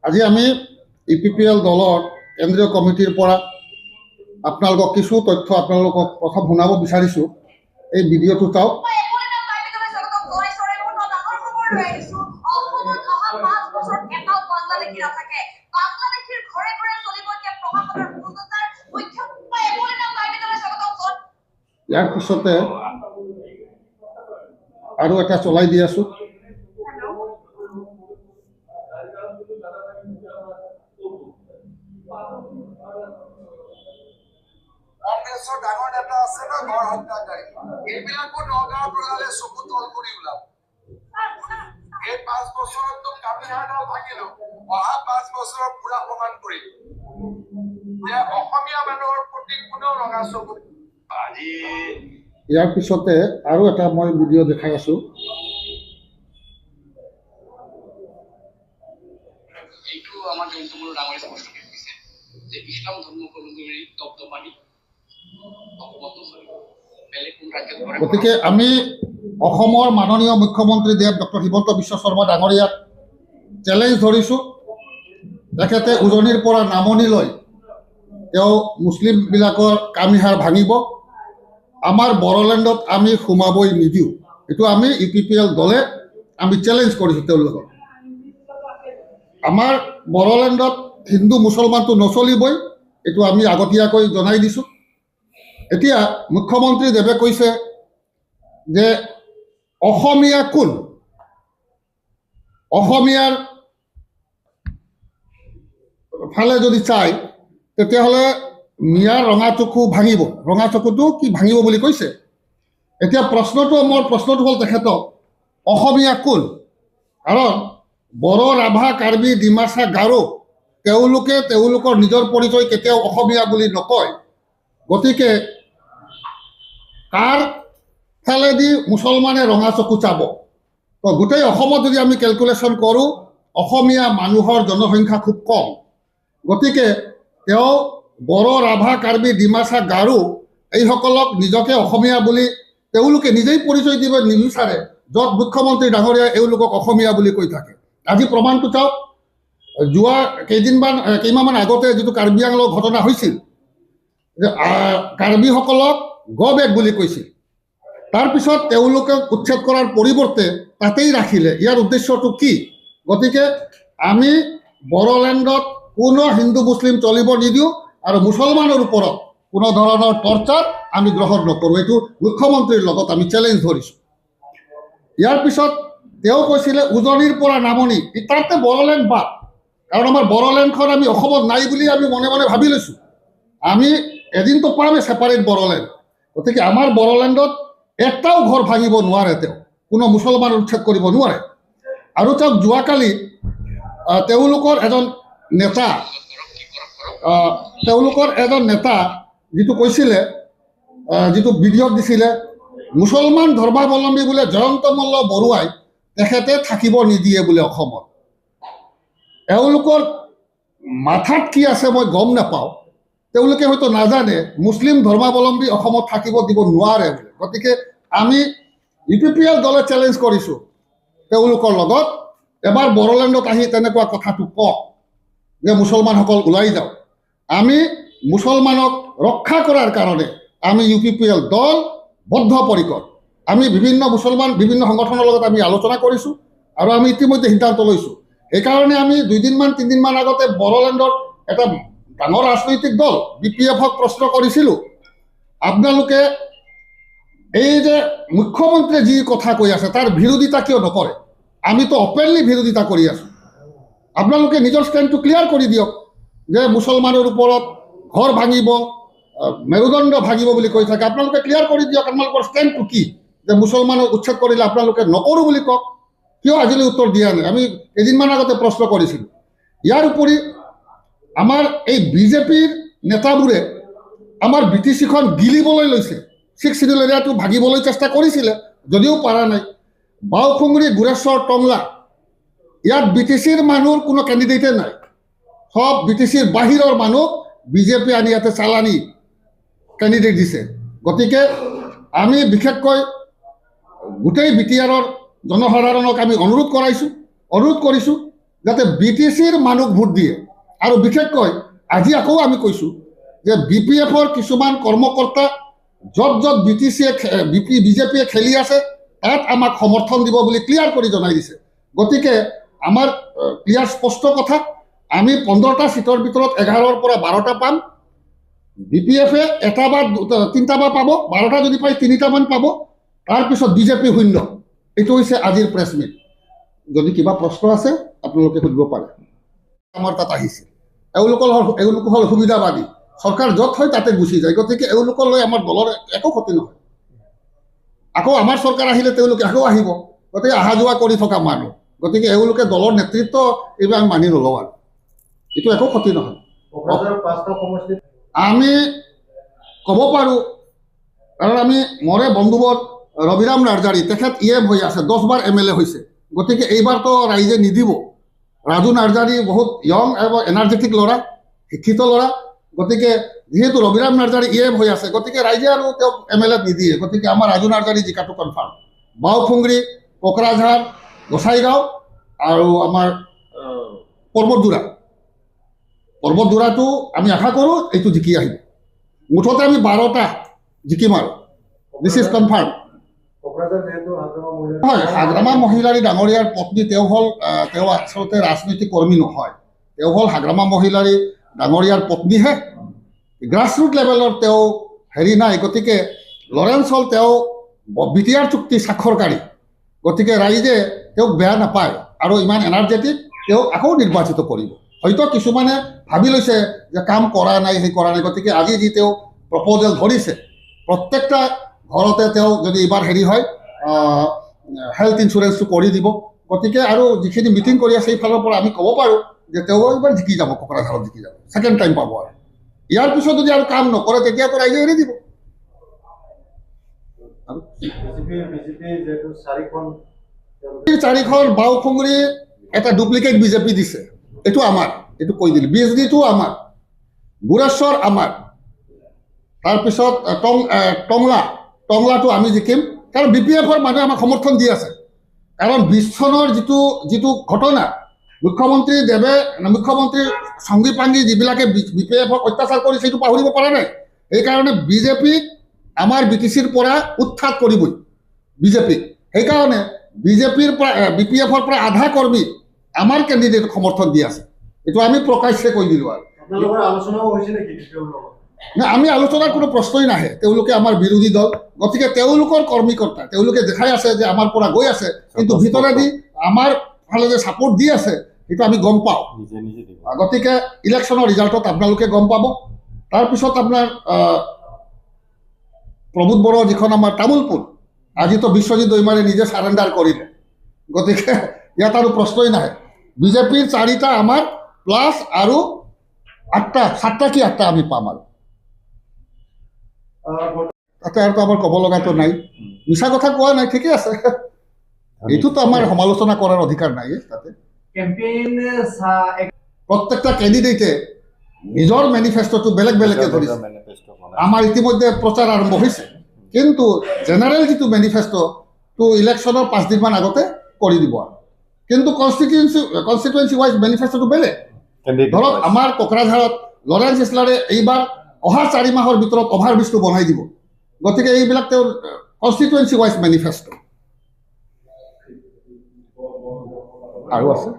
আজি আমি ইপিপিএল দলৰ কেন্দ্ৰীয় কমিটিৰ পৰা আপোনালোকক কিছু তথ্য আপোনালোকক প্ৰথম শুনাব বিচাৰিছোঁ। এই ভিডিঅ'টো চাওক। ইয়াৰ পিছতে আৰু এটা চলাই দি আছোঁ। কংগ্ৰেছৰ ডাঙৰ নেতা আছে ন ঘৰ হত্যাকাৰী, এইবিলাকো নগাঁৱৰ পৰা চকু তল কৰি ওলাব। এই 5 বছৰতো কামিহাৰডাল ভাঙিলো, অহা 5 বছৰৰ পুৰা সমান কৰিম। যে অসমীয়া মানুহৰ প্ৰতি কোনেও ৰঙা চকু আজি ইয়াৰ পিছতে আৰু এটা মই ভিডিঅ' দেখাই আছোঁ। এইটো আমাৰ জয়ন্তমূলৰ ডাঙৰে স্পষ্ট কৰি দিছে যে ইছলাম ধৰ্মাৱলম্বী দপদপানি অসমতো চলিব, বেলেগ কোন ৰাজ্যত কৰে। গতিকে আমি অসমৰ মাননীয় মুখ্যমন্ত্ৰী দেৱ ডক্টৰ হিমন্ত বিশ্ব শৰ্মা ডাঙৰীয়াক চেলেঞ্জ ধৰিছোঁ। তেখেতে উজনিৰ পৰা নামনিলৈ তেওঁ মুছলিমবিলাকৰ কামিহাৰ ভাঙিব, আমাৰ বড়োলেণ্ডত আমি সোমাবই নিদিওঁ। এইটো আমি ইপিপিএল দলে আমি চেলেঞ্জ কৰিছোঁ তেওঁলোকক। আমাৰ বড়োলেণ্ডত হিন্দু মুছলমানটো নচলিবই, এইটো আমি আগতীয়াকৈ জনাই দিছোঁ। এতিয়া মুখ্যমন্ত্ৰী দেৱে কৈছে যে অসমীয়া কোন, অসমীয়াৰ ফালে যদি চাই তেতিয়াহ'লে মিয়াৰ ৰঙা চকু ভাঙিব। ৰঙা চকুটো কি ভাঙিব বুলি কৈছে। এতিয়া মোৰ প্ৰশ্নটো হ'ল তেখেতক অসমীয়া কোন, কাৰণ বড়ো, ৰাভা, কাৰ্বি, ডিমাচা, গাৰো তেওঁলোকে তেওঁলোকৰ নিজৰ পৰিচয় কেতিয়াও অসমীয়া বুলি নকয়। গতিকে কাৰ ফালেদি মুছলমানে ৰঙা চকু চাব? তো গোটেই অসমত যদি আমি কেলকুলেশ্যন কৰোঁ, অসমীয়া মানুহৰ জনসংখ্যা খুব কম। গতিকে তেওঁ বড়ো, ৰাভা, কাৰ্বি, ডিমাচা, গাৰো এইসকলক নিজকে অসমীয়া বুলি তেওঁলোকে নিজেই পৰিচয় দিব নিবিচাৰে, য'ত মুখ্যমন্ত্ৰী ডাঙৰীয়াই এওঁলোকক অসমীয়া বুলি কৈ থাকে। আজি প্ৰমাণটো চাওক। যোৱা কেইমাহমান আগতে যিটো কাৰ্বি আংলং ঘটনা হৈছিল, যে কাৰ্বিসকলক গ বেক বুলি কৈছিল, তাৰপিছত তেওঁলোকে উচ্ছেদ কৰাৰ পৰিৱৰ্তে তাতেই ৰাখিলে। ইয়াৰ উদ্দেশ্যটো কি? গতিকে আমি বড়োলেণ্ডত কোনো হিন্দু মুছলিম চলিব নিদিওঁ আৰু মুছলমানৰ ওপৰত কোনো ধৰণৰ টৰ্চাৰ আমি গ্ৰহণ নকৰোঁ। এইটো মুখ্যমন্ত্ৰীৰ লগত আমি চেলেঞ্জ ধৰিছোঁ। ইয়াৰ পিছত তেওঁ কৈছিলে উজনিৰ পৰা নামনি, তাতে বড়োলেণ্ড বাদ, কাৰণ আমাৰ বড়োলেণ্ডখন আমি অসমত নাই বুলি আমি মনে মনে ভাবি লৈছোঁ। আমি এদিনতো পামেই ছেপাৰেট বড়োলেণ্ড। গতিকে আমাৰ বড়োলেণ্ডত এটাও ঘৰ ভাঙিব নোৱাৰে, তেওঁ কোনো মুছলমান উচ্ছেদ কৰিব নোৱাৰে। আৰু তেওঁক যোৱাকালি তেওঁলোকৰ এজন নেতা যিটো কৈছিলে, যিটো ভিডিঅ'ত দিছিলে, মুছলমান ধৰ্মাৱলম্বী বোলে জয়ন্ত মল্ল বৰুৱাই তেখেতে থাকিব নিদিয়ে বোলে অসমত। এওঁলোকৰ মাথাত কি আছে মই গম নাপাওঁ। তেওঁলোকে হয়তো নাজানে মুছলিম ধৰ্মাৱলম্বী অসমত থাকিব দিব নোৱাৰে বোলে। গতিকে আমি ইপিপিএল দলে চেলেঞ্জ কৰিছোঁ তেওঁলোকৰ লগত, এবাৰ বড়োলেণ্ডত আহি তেনেকুৱা কথাটো কওক যে মুছলমানসকল ওলাই যাওক। আমি মুছলমানক ৰক্ষা কৰাৰ কাৰণে আমি ইউপিপিএল দল বদ্ধপৰিকৰ। আমি বিভিন্ন সংগঠনৰ লগত আমি আলোচনা কৰিছোঁ আৰু আমি ইতিমধ্যে সিদ্ধান্ত লৈছোঁ। সেইকাৰণে আমি 2-3 দিন আগতে বড়োলেণ্ডৰ এটা ডাঙৰ ৰাজনৈতিক দল BPFক প্ৰশ্ন কৰিছিলোঁ, আপোনালোকে এই যে মুখ্যমন্ত্ৰীয়ে যি কথা কৈ আছে তাৰ বিৰোধিতা কিয় নকৰে? আমিতো অপেনলি বিৰোধিতা কৰি আছোঁ। আপোনালোকে নিজৰ ষ্টেণ্ডটো ক্লিয়াৰ কৰি দিয়ক যে মুছলমানৰ ওপৰত ঘৰ ভাঙিব, মেৰুদণ্ড ভাঙিব বুলি কৈ থাকে। আপোনালোকে ক্লিয়াৰ কৰি দিয়ক আপোনালোকৰ ষ্টেণ্ডটো কি, যে মুছলমানক উচ্ছেদ কৰিলে আপোনালোকে নকৰোঁ বুলি কওক। কিয় আজিলৈ উত্তৰ দিয়া নাই? আমি কেইদিনমান আগতে প্ৰশ্ন কৰিছিলোঁ। ইয়াৰ উপৰি আমাৰ এই বিজেপিৰ নেতাবোৰে আমাৰ BTCখন গিলিবলৈ লৈছে। 6 শিডিউল এৰিয়াটো ভাগিবলৈ চেষ্টা কৰিছিলে, যদিও পাৰা নাই। বাওখুংৰি, গুৰেশ্বৰ, টংলা ইয়াত BTCৰ মানুহৰ কোনো কেণ্ডিডেটে নাই, সব BTCৰ বাহিৰৰ মানুহ বিজেপি আনি ইয়াতে চালানি কেণ্ডিডেট দিছে। গতিকে আমি বিশেষকৈ গোটেই BTRৰ জনসাধাৰণক আমি অনুৰোধ কৰিছোঁ যাতে BTCৰ মানুহ ভোট দিয়ে। আৰু বিশেষকৈ আজি আকৌ আমি কৈছোঁ যে BPFৰ কিছুমান কৰ্মকৰ্তা য'ত য'ত বিজেপিয়ে খেলি আছে তাত আমাক সমৰ্থন দিব বুলি ক্লিয়াৰ কৰি জনাই দিছে। গতিকে আমাৰ ক্লিয়াৰ স্পষ্ট কথা, আমি 15টা সিটৰ ভিতৰত 11ৰ পৰা 12টা পাম। BPFে 1টা বা 3টা বা পাব, 12টা যদি পায় 3টামান পাব, তাৰপিছত বিজেপি শূন্য। এইটো হৈছে আজিৰ প্ৰেছ মিট। যদি কিবা প্ৰশ্ন আছে আপোনালোকে সুধিব পাৰে। আমাৰ তাত আহিছিল, এওঁলোক হ'ল সুবিধাবাদী, চৰকাৰ য'ত হয় তাতে গুচি যায়। গতিকে এওঁলোকলৈ আমাৰ দলৰ একো ক্ষতি নহয়। আকৌ আমাৰ চৰকাৰ আহিলে তেওঁলোকে আকৌ আহিব। গতিকে অহা যোৱা কৰি থকা মানুহ, গতিকে এওঁলোকে দলৰ নেতৃত্ব এইবিলাক আমি মানি নলওঁ আৰু এইটো একো ক্ষতি নহয়। আমি ক'ব পাৰোঁ, কাৰণ আমি মৰে বন্ধুবত ৰবিৰাম নাৰ্জাৰী, তেখেত EM হৈ আছে, 10 বাৰ MLA হৈছে। গতিকে এইবাৰতো ৰাইজে নিদিব। ৰাজু নাৰ্জাৰী বহুত য়ং আৰু এনাৰ্জেটিক ল'ৰা, শিক্ষিত ল'ৰা। গতিকে যিহেতু ৰবিৰাম নাৰ্জাৰী EM হৈ আছে, গতিকে ৰাইজে আৰু তেওঁক MLA নিদিয়ে। গতিকে আমাৰ ৰাজু নাৰ্জাৰী জিকাটো কনফাৰ্ম। বাওফুংৰি, কোকৰাঝাৰ, গোসাইগাঁও আৰু আমাৰ পৰ্বতদুৰাটো আমি আশা কৰোঁ এইটো জিকি আহিব। মুঠতে আমি 12টা জিকিম আৰু দিছ ইজ কনফাৰ্ম। হয়, হাগ্ৰামা মহিলাৰী ডাঙৰীয়াৰ পত্নী তেওঁ আচলতে ৰাজনৈতিক কৰ্মী নহয়। তেওঁ হ'ল হাগ্ৰামা মহিলাৰী ডাঙৰীয়াৰ পত্নীহে। গ্ৰাছৰুট লেভেলৰ তেওঁ নাই। গতিকে লৰেন্স হ'ল তেওঁ BTR চুক্তি স্বাক্ষৰকাৰী। গতিকে ৰাইজে তেওঁক বেয়া নাপায় আৰু ইমান এনাৰ্জেটিক, তেওঁক আকৌ নিৰ্বাচিত কৰিব। হয়তো কিছুমানে ভাবি লৈছে যে কাম কৰা নাই, সেই কৰা নাই। গতিকে আজি যি তেওঁ প্ৰপ'জেল ধৰিছে, প্ৰত্যেকটা ঘৰতে তেওঁ যদি এইবাৰ হয় হেল্থ ইঞ্চুৰেঞ্চটো কৰি দিব। গতিকে আৰু যিখিনি মিটিং কৰি আছে সেইফালৰ পৰা আমি ক'ব পাৰোঁ যে তেওঁ এইবাৰ জিকি যাব, কোকৰাঝাৰত জিকি যাব, ছেকেণ্ড টাইম পাব। আৰু ইয়াৰ পিছত যদি আৰু কাম নকৰে তেতিয়াতো ৰাইজে এৰি দিব। চাৰিখন বাওফুংৰি এটা ডুপ্লিকেট বিজেপি দিছে, এইটো আমাৰ, এইটো কৈ দিলোঁ। BSDটো আমাৰ, বুৰেশ্বৰ আমাৰ, তাৰপিছত টংলাটো আমি জিকিম, কাৰণ BPFৰ মানুহে আমাক সমৰ্থন দি আছে। কাৰণ 20 চনৰ যিটো ঘটনা, মুখ্যমন্ত্ৰীৰ সংগী পাংগী যিবিলাকে BPFক অত্যাচাৰ কৰিছে সেইটো পাহৰিব পৰা নাই। সেইকাৰণে বিজেপিক আমাৰ BTCৰ পৰা উৎখাত কৰিবই বিজেপিক। সেইকাৰণে BPFৰ পৰা আধা কৰ্মী আমাৰ কেণ্ডিডেটক সমৰ্থন দি আছে। এইটো আমি প্ৰকাশ্যে কৈ দিলোঁ। আৰু আমি আলোচনাৰ কোনো প্ৰশ্নই নাহে। তেওঁলোকে আমাৰ বিৰোধী দল, গতিকে তেওঁলোকৰ কৰ্মীকৰ্তা তেওঁলোকে দেখাই আছে যে আমাৰ পৰা গৈ আছে, কিন্তু ভিতৰেদি আমাৰ ফালে যে ছাপোৰ্ট দি আছে সেইটো আমি গম পাওঁ। গতিকে ইলেকশ্যনৰ ৰিজাল্টত আপোনালোকে গম পাব। তাৰপিছত আপোনাৰ প্ৰমোদ বড়ো যিখন আমাৰ তামোলপুৰ, আজিতো বিশ্বজিৎ দৈমাৰে নিজে চাৰেণ্ডাৰ কৰিলে। গতিকে ইয়াত আৰু প্ৰশ্নই নাহে। বিজেপিৰ 4টা আমাৰ প্লাছ আৰু 7টা কি 8টা আমি পাম। আৰু তাতে আৰু আমাৰ ক'ব লগাটো নাই, মিছা কথা কোৱা নাই, ঠিকে আছে। এইটোতো আমাৰ সমালোচনা কৰাৰ অধিকাৰ নাই। তাতে প্ৰত্যেকটা কেণ্ডিডেটে নিজৰ মেনিফেষ্টোটো বেলেগ বেলেগকৈ ধৰিছে। আমাৰ ইতিমধ্যে প্ৰচাৰ আৰম্ভ হৈছে, কিন্তু জেনেৰেল যিটো মেনিফেষ্টোটো ইলেকশ্যনৰ 5 দিনমান আগতে কৰি দিব। আৰু কিন্তু কনষ্টিটুৱেঞ্চি ৱাইজ মেনিফেষ্টোটো বেলেগ। ধৰক আমাৰ কোকৰাঝাৰত লৰেন্স ইছলাৰে এইবাৰ অহা 4 মাহৰ ভিতৰত অভাৰব্ৰিজটো বনাই দিব। গতিকে এইবিলাক তেওঁৰ কনষ্টিটুৱেঞ্চি ৱাইজ মেনিফেষ্টো। আৰু আছে।